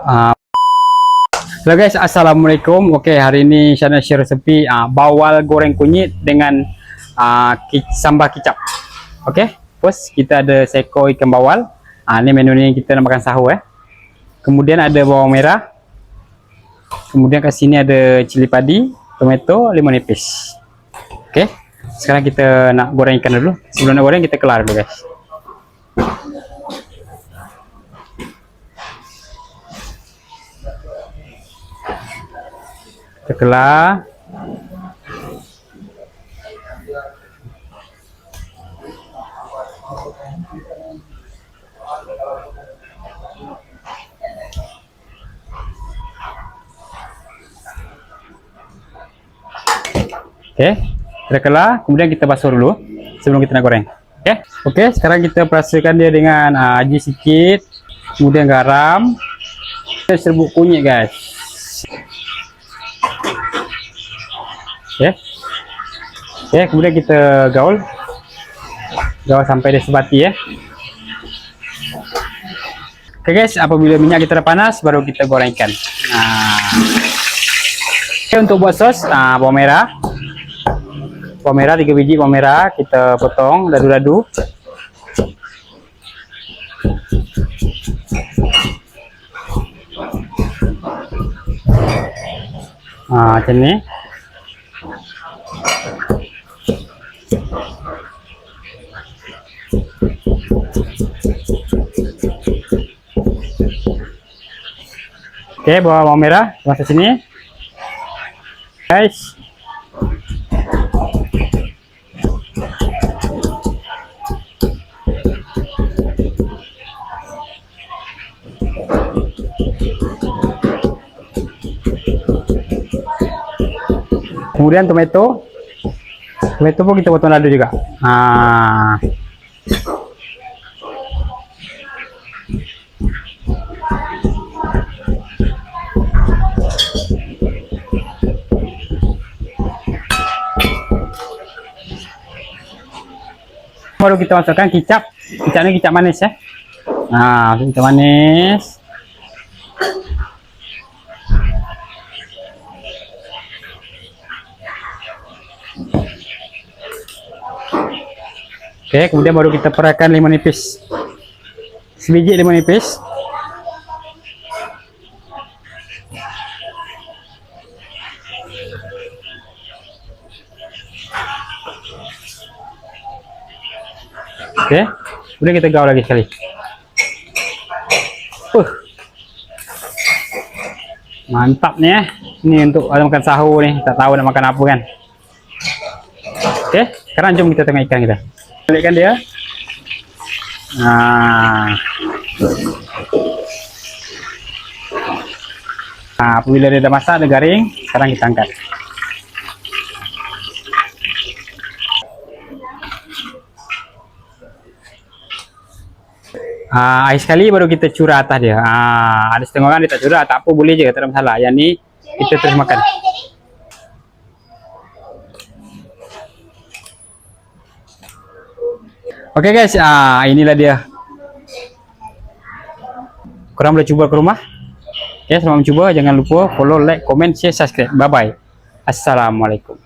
Uh, Hello guys, assalamualaikum. Okey, hari ini saya nak share resepi bawal goreng kunyit dengan sambal kicap. Okey, first kita ada seekor ikan bawal. Ni menu ni kita nak makan sahur Kemudian ada bawang merah. Kemudian kat sini ada cili padi, tomato, limau nipis. Okey, sekarang kita nak goreng ikan dulu. Sebelum nak goreng kita kelar dulu guys. Kita kelar. Okey, kita kelar, kemudian kita basuh dulu sebelum kita nak goreng. Okey, sekarang kita perasakan dia dengan aji sikit, kemudian garam. Kita serbuk kunyit guys. Okey, kemudian kita gaul sampai dia sebati Okey guys, apabila minyak kita dah panas baru kita goreng ikan. Okey, untuk buat sos bawang merah 3 biji bawang merah kita potong dadu-dadu. Macam ni. Okey, bawang merah masuk sini guys. Kemudian tomato pun kita potong dadu juga. Baru kita masukkan kicap. Kicap ni kicap manis kicap manis. Okey, kemudian baru kita perahkan limau nipis. Sebiji limau nipis. Okey, kemudian kita gaul lagi sekali. Mantap ni Ini untuk makan sahur ni, tak tahu nak makan apa kan. Okey, sekarang jom kita tengok ikan kita. Balikkan dia. Apabila dia dah masak, dia garing, sekarang kita angkat. Air sekali baru kita curah atas dia. Ada setengah orang dia tak curah, tak apa, boleh je, tak ada masalah. Yang ni kita terus makan. Okey guys, inilah dia. Korang boleh cuba ke rumah. Okey, selamat mencuba. Jangan lupa follow, like, komen, share, subscribe. Bye bye. Assalamualaikum.